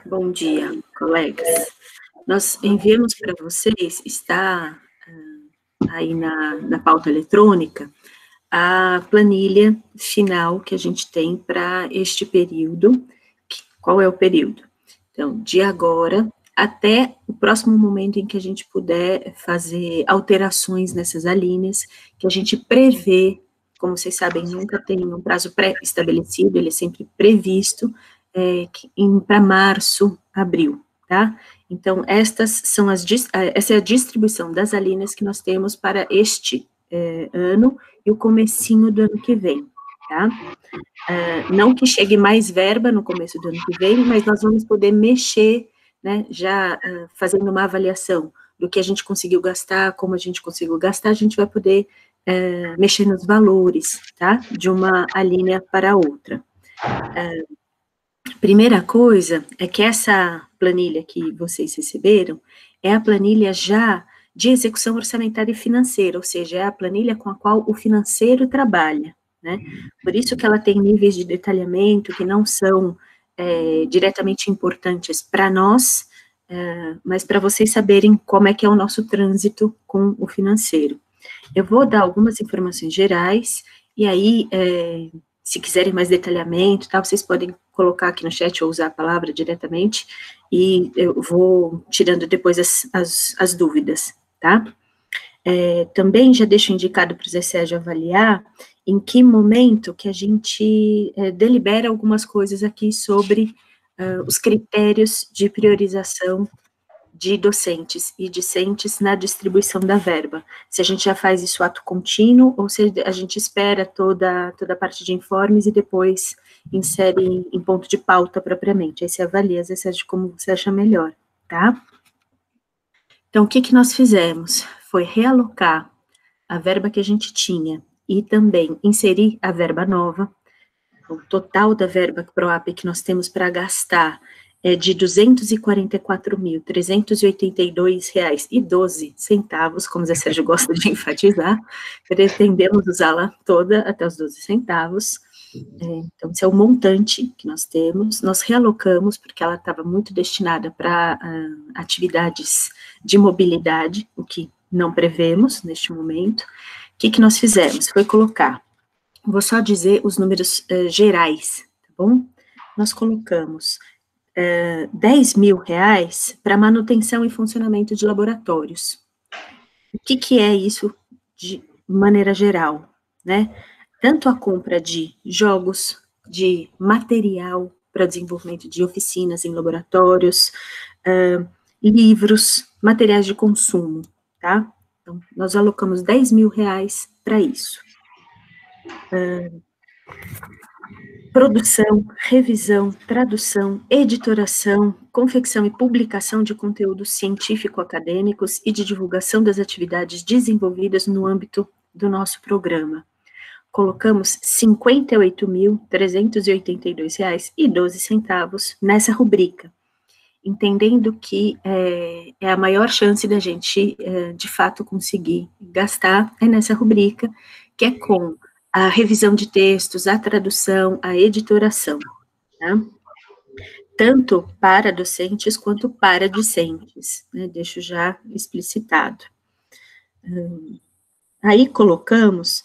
Bom dia, colegas. Nós enviamos para vocês, está aí na pauta eletrônica, a planilha final que a gente tem para este período. Qual é o período? Então, de agora até o próximo momento em que a gente puder fazer alterações nessas alíneas, que a gente prevê, como vocês sabem, nunca tem um prazo pré-estabelecido, ele é sempre previsto, para março, abril, tá? Então, essa é a distribuição das alíneas que nós temos para este ano e o comecinho do ano que vem, tá? Não que chegue mais verba no começo do ano que vem, mas nós vamos poder mexer, né, já fazendo uma avaliação do que a gente conseguiu gastar, como a gente conseguiu gastar, a gente vai poder mexer nos valores, tá, de uma alínea para outra. Primeira coisa é que essa planilha que vocês receberam é a planilha já de execução orçamentária e financeira, ou seja, é a planilha com a qual o financeiro trabalha, né? Por isso que ela tem níveis de detalhamento que não são diretamente importantes para nós, mas para vocês saberem como é que é o nosso trânsito com o financeiro. Eu vou dar algumas informações gerais, e aí, se quiserem mais detalhamento, tá, vocês podem colocar aqui no chat ou usar a palavra diretamente, e eu vou tirando depois as dúvidas, tá? Também já deixo indicado para o Zé Sérgio avaliar em que momento que a gente delibera algumas coisas aqui sobre os critérios de priorização de docentes e discentes na distribuição da verba. Se a gente já faz isso ato contínuo, ou se a gente espera toda a parte de informes e depois insere em ponto de pauta propriamente. Aí você avalia, às vezes, de como você acha melhor, tá? Então, o que nós fizemos? Foi realocar a verba que a gente tinha e também inserir a verba nova. O total da verba PROAP que nós temos para gastar é de R$ 244.382,12, como o Zé Sérgio gosta de enfatizar. Pretendemos usá-la toda até os 12 centavos. Então, esse é o montante que nós temos. Nós realocamos, porque ela estava muito destinada para atividades de mobilidade, o que não prevemos neste momento. O que nós fizemos? Foi colocar, vou só dizer os números gerais, tá bom? Nós colocamos R$10 mil para manutenção e funcionamento de laboratórios. O que é isso de maneira geral, né? Tanto a compra de jogos, de material para desenvolvimento de oficinas em laboratórios, livros, materiais de consumo, tá? Então, nós alocamos R$10 mil para isso. Produção, revisão, tradução, editoração, confecção e publicação de conteúdos científico-acadêmicos e de divulgação das atividades desenvolvidas no âmbito do nosso programa. Colocamos R$ 58.382,12 nessa rubrica, entendendo que é a maior chance da gente, de fato, conseguir gastar nessa rubrica, que é com a revisão de textos, a tradução, a editoração, tá? Tanto para docentes quanto para discentes, né? Deixo já explicitado. Aí colocamos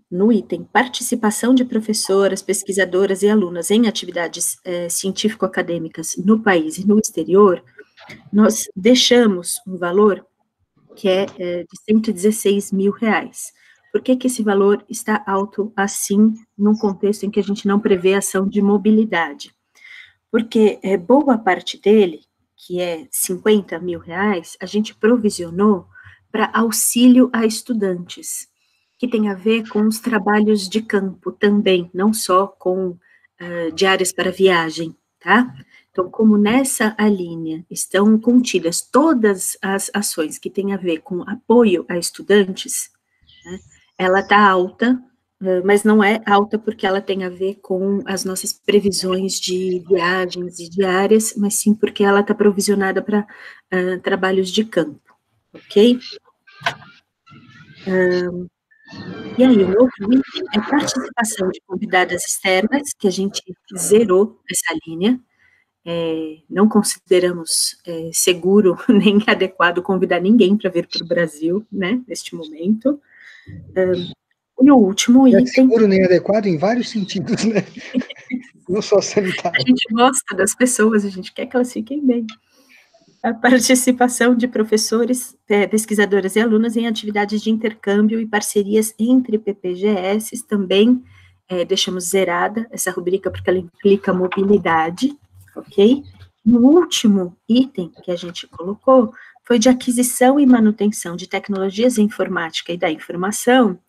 no item participação de professoras, pesquisadoras e alunas em atividades científico-acadêmicas no país e no exterior, nós deixamos um valor que é de R$116 mil. Por que esse valor está alto assim, num contexto em que a gente não prevê ação de mobilidade? Porque boa parte dele, que é R$50 mil, a gente provisionou para auxílio a estudantes, que tem a ver com os trabalhos de campo também, não só com diárias para viagem, tá? Então, como nessa alínea estão contidas todas as ações que têm a ver com apoio a estudantes, né, ela está alta, mas não é alta porque ela tem a ver com as nossas previsões de viagens e diárias, mas sim porque ela está provisionada para trabalhos de campo, ok? E aí, o outro item é participação de convidadas externas, que a gente zerou essa linha, não consideramos seguro nem adequado convidar ninguém para vir para o Brasil, né, neste momento. E o último É item... seguro nem adequado em vários sentidos, né? Não só sanitário. A gente gosta das pessoas, a gente quer que elas fiquem bem. A participação de professores, pesquisadores e alunos em atividades de intercâmbio e parcerias entre PPGS também deixamos zerada essa rubrica, porque ela implica mobilidade, ok? O último item que a gente colocou foi de aquisição e manutenção de tecnologias de informática e da informação,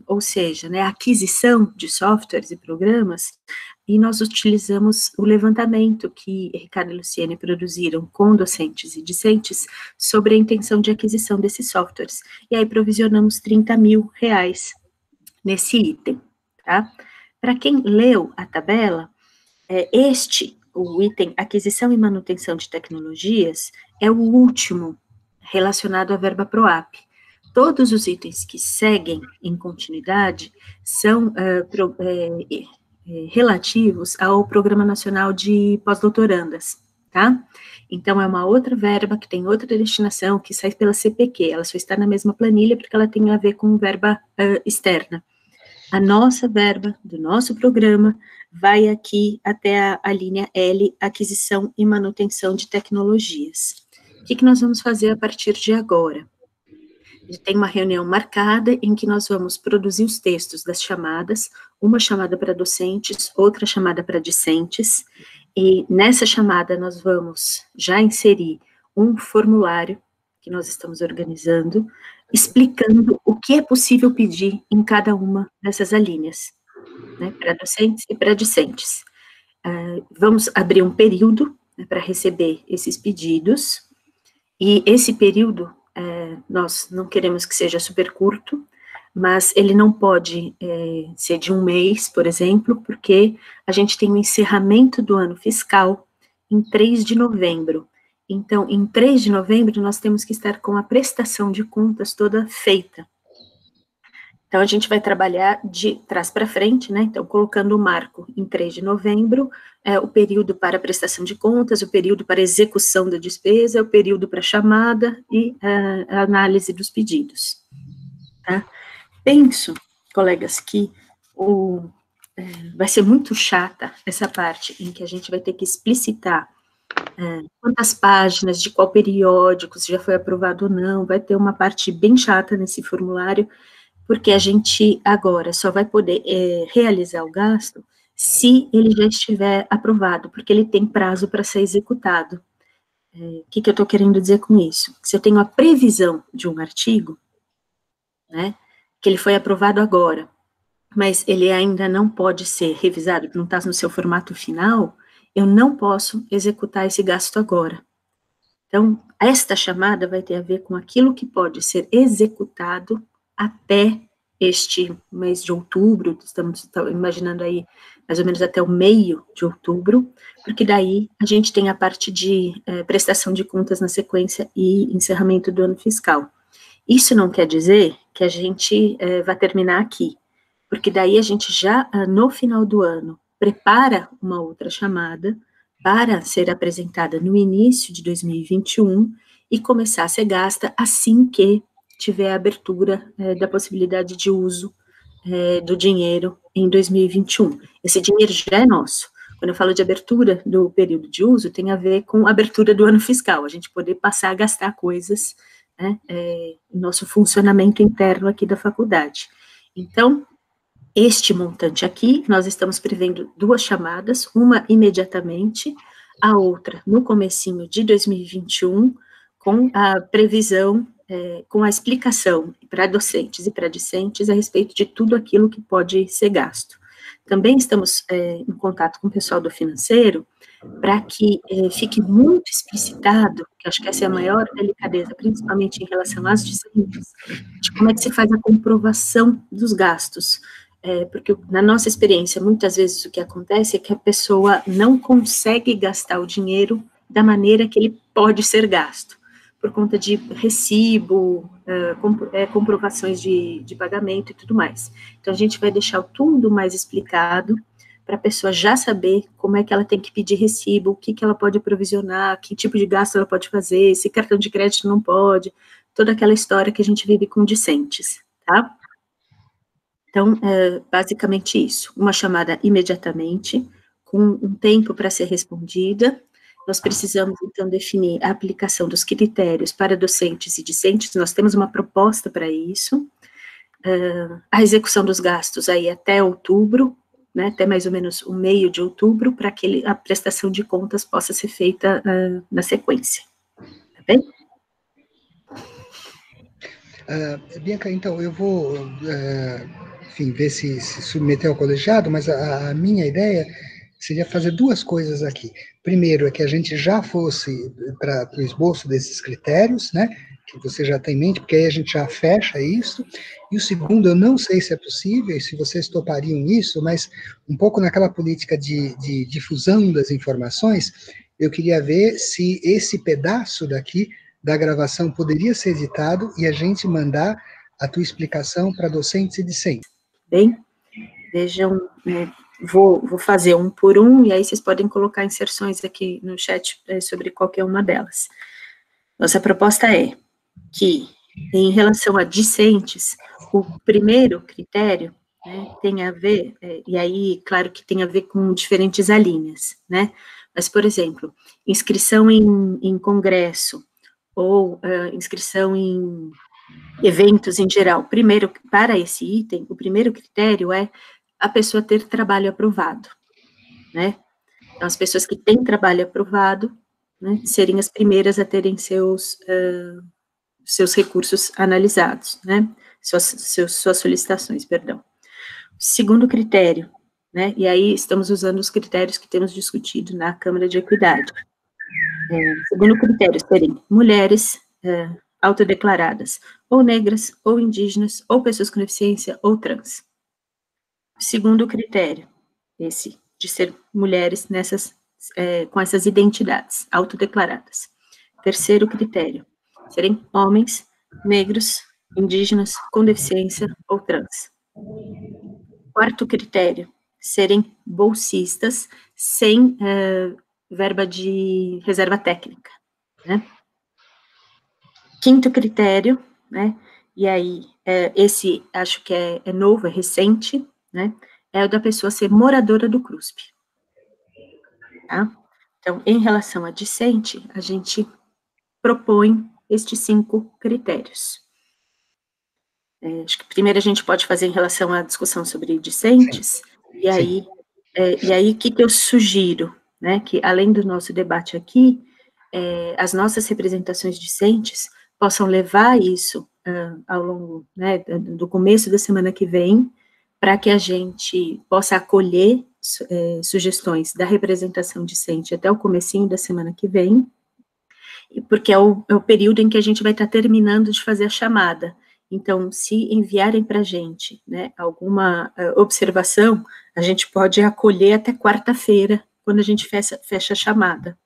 ou seja, né, a aquisição de softwares e programas, e nós utilizamos o levantamento que Ricardo e Luciene produziram com docentes e discentes sobre a intenção de aquisição desses softwares, e aí provisionamos R$30.000 nesse item, tá? Para quem leu a tabela, o item aquisição e manutenção de tecnologias, é o último relacionado à verba PROAP. Todos os itens que seguem em continuidade são relativos ao Programa Nacional de Pós-Doutorandas, tá? Então, é uma outra verba que tem outra destinação, que sai pela CPQ, ela só está na mesma planilha porque ela tem a ver com verba externa. A nossa verba do nosso programa vai aqui até a linha L, aquisição e manutenção de tecnologias. O que nós vamos fazer a partir de agora? Tem uma reunião marcada em que nós vamos produzir os textos das chamadas, uma chamada para docentes, outra chamada para discentes, e nessa chamada nós vamos já inserir um formulário que nós estamos organizando, explicando o que é possível pedir em cada uma dessas alíneas, né, para docentes e para discentes. Vamos abrir um período, né, para receber esses pedidos, e esse período nós não queremos que seja super curto, mas ele não pode ser de um mês, por exemplo, porque a gente tem o encerramento do ano fiscal em 3 de novembro. Então, em 3 de novembro, nós temos que estar com a prestação de contas toda feita. Então, a gente vai trabalhar de trás para frente, né? Então, colocando o marco em 3 de novembro, o período para prestação de contas, o período para execução da despesa, o período para chamada e a análise dos pedidos. Tá? Penso, colegas, que vai ser muito chata essa parte em que a gente vai ter que explicitar quantas páginas, de qual periódico, se já foi aprovado ou não, vai ter uma parte bem chata nesse formulário, porque a gente agora só vai poder realizar o gasto se ele já estiver aprovado, porque ele tem prazo para ser executado. O que eu estou querendo dizer com isso? Se eu tenho a previsão de um artigo, né, que ele foi aprovado agora, mas ele ainda não pode ser revisado, não está no seu formato final, eu não posso executar esse gasto agora. Então, esta chamada vai ter a ver com aquilo que pode ser executado até este mês de outubro, estamos imaginando aí mais ou menos até o meio de outubro, porque daí a gente tem a parte de prestação de contas na sequência e encerramento do ano fiscal. Isso não quer dizer que a gente vai terminar aqui, porque daí a gente já, no final do ano, prepara uma outra chamada para ser apresentada no início de 2021 e começar a ser gasta assim que tiver a abertura da possibilidade de uso do dinheiro em 2021. Esse dinheiro já é nosso. Quando eu falo de abertura do período de uso, tem a ver com a abertura do ano fiscal, a gente poder passar a gastar coisas, né, nosso funcionamento interno aqui da faculdade. Então, este montante aqui, nós estamos prevendo 2 chamadas, uma imediatamente, a outra no comecinho de 2021, com a previsão, com a explicação para docentes e para discentes a respeito de tudo aquilo que pode ser gasto. Também estamos em contato com o pessoal do financeiro, para que fique muito explicitado, que acho que essa é a maior delicadeza, principalmente em relação às discentes, de como é que se faz a comprovação dos gastos. Porque na nossa experiência, muitas vezes o que acontece é que a pessoa não consegue gastar o dinheiro da maneira que ele pode ser gasto, por conta de recibo, comprovações de pagamento e tudo mais. Então, a gente vai deixar tudo mais explicado, para a pessoa já saber como é que ela tem que pedir recibo, o que ela pode provisionar, que tipo de gasto ela pode fazer, se cartão de crédito não pode, toda aquela história que a gente vive com discentes, tá? Então, basicamente isso, uma chamada imediatamente, com um tempo para ser respondida. Nós precisamos, então, definir a aplicação dos critérios para docentes e discentes, nós temos uma proposta para isso, a execução dos gastos aí até outubro, né, até mais ou menos o meio de outubro, para que a prestação de contas possa ser feita na sequência, tá bem? Bianca, então, eu vou, enfim, ver se submeter ao colegiado, mas a minha ideia seria fazer duas coisas aqui. Primeiro, é que a gente já fosse para o esboço desses critérios, né, que você já tem em mente, porque aí a gente já fecha isso. E o segundo, eu não sei se é possível, e se vocês topariam isso, mas um pouco naquela política de difusão das informações, eu queria ver se esse pedaço daqui da gravação poderia ser editado e a gente mandar a tua explicação para docentes e discentes. Bem, vejam, vou fazer um por um, e aí vocês podem colocar inserções aqui no chat sobre qualquer uma delas. Nossa proposta é que, em relação a discentes, o primeiro critério, né, tem a ver, e aí, claro que tem a ver com diferentes alíneas, né, mas, por exemplo, inscrição em congresso, ou inscrição em eventos em geral. Primeiro, para esse item, o primeiro critério é a pessoa ter trabalho aprovado, né? Então, as pessoas que têm trabalho aprovado, né, serem as primeiras a terem seus recursos analisados, né? Suas solicitações, perdão. Segundo critério, né? E aí estamos usando os critérios que temos discutido na Câmara de Equidade. Segundo critério, serem mulheres autodeclaradas, ou negras, ou indígenas, ou pessoas com deficiência, ou trans. Segundo critério, esse de ser mulheres com essas identidades autodeclaradas. Terceiro critério, serem homens, negros, indígenas, com deficiência ou trans. Quarto critério, serem bolsistas sem verba de reserva técnica, né? Quinto critério, né, e aí, esse acho que é novo, é recente, né, é o da pessoa ser moradora do CRUSP, tá? Então, em relação a discente, a gente propõe estes 5 critérios. Acho que primeiro a gente pode fazer em relação à discussão sobre discentes, e aí, o que eu sugiro, né, que além do nosso debate aqui, as nossas representações discentes possam levar isso ao longo, né, do começo da semana que vem, para que a gente possa acolher sugestões da representação discente até o comecinho da semana que vem, porque é o período em que a gente vai estar terminando de fazer a chamada. Então, se enviarem para a gente, né, alguma observação, a gente pode acolher até quarta-feira, quando a gente fecha a chamada.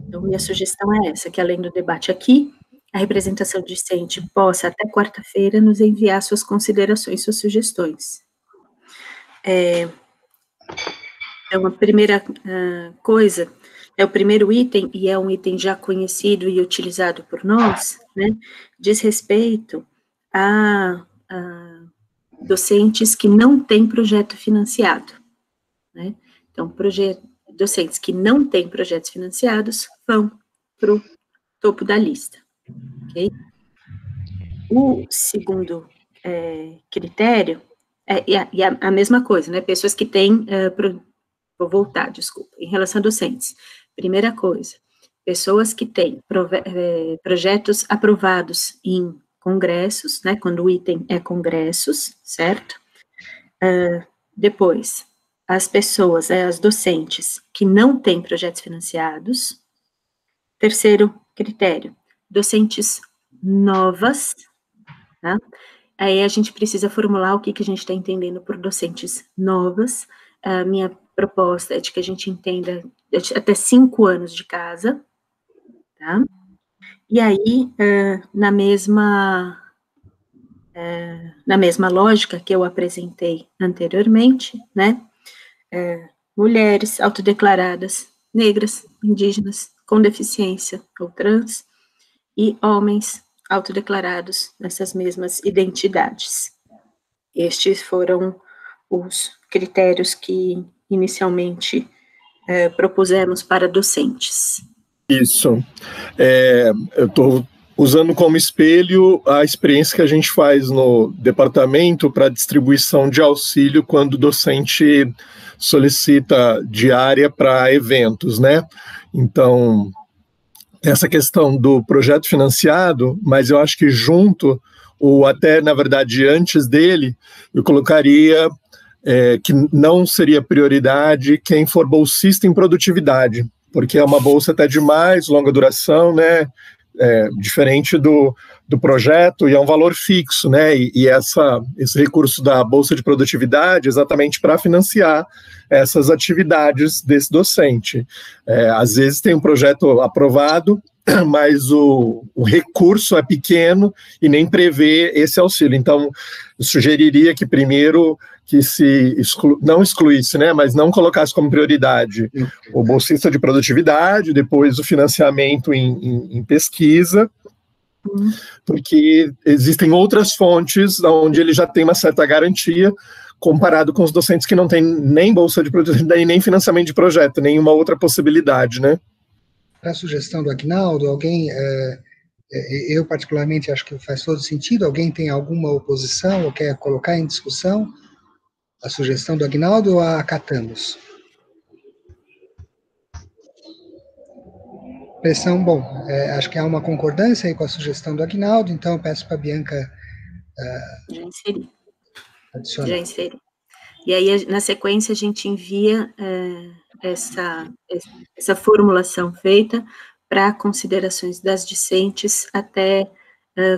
Então, minha sugestão é essa, que além do debate aqui, a representação discente possa, até quarta-feira, nos enviar suas considerações, suas sugestões. Então, a primeira coisa, é o primeiro item, e é um item já conhecido e utilizado por nós, né, diz respeito a docentes que não têm projeto financiado, né? Então, docentes que não têm projetos financiados vão para o topo da lista, ok? O segundo critério, e a mesma coisa, né, pessoas que têm, vou voltar, desculpa, em relação a docentes, primeira coisa, pessoas que têm projetos aprovados em congressos, né, quando o item é congressos, certo? Depois, as pessoas, as docentes que não têm projetos financiados. Terceiro critério, docentes novas, tá? Aí a gente precisa formular o que a gente está entendendo por docentes novas. A minha proposta é de que a gente entenda até 5 anos de casa, tá? E aí, na mesma lógica que eu apresentei anteriormente, né, mulheres autodeclaradas, negras, indígenas, com deficiência ou trans, e homens autodeclarados nessas mesmas identidades. Estes foram os critérios que inicialmente propusemos para docentes. Isso. Eu estou usando como espelho a experiência que a gente faz no departamento para distribuição de auxílio quando o docente solicita diária para eventos, né? Então, essa questão do projeto financiado, mas eu acho que junto, ou até, na verdade, antes dele, eu colocaria que não seria prioridade quem for bolsista em produtividade, porque é uma bolsa até de mais longa duração, né? Diferente do projeto, e é um valor fixo, né? E esse recurso da Bolsa de Produtividade é exatamente para financiar essas atividades desse docente. Às vezes tem um projeto aprovado, mas o recurso é pequeno e nem prevê esse auxílio. Então, eu sugeriria que primeiro que se não excluísse, né, mas não colocasse como prioridade o bolsista de produtividade, depois o financiamento em pesquisa, porque existem outras fontes onde ele já tem uma certa garantia, comparado com os docentes que não têm nem bolsa de produtividade, nem financiamento de projeto, nenhuma outra possibilidade, né? Para a sugestão do Aguinaldo, alguém, eu particularmente acho que faz todo sentido, alguém tem alguma oposição ou quer colocar em discussão a sugestão do Aguinaldo ou a acatamos? Pressão, bom, acho que há uma concordância aí com a sugestão do Aguinaldo, então eu peço para a Bianca adicionar. Já inseri. E aí, na sequência, a gente envia essa formulação feita para considerações das discentes até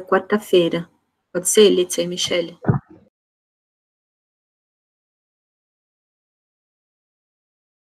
quarta-feira. Pode ser, Lídia e Michele?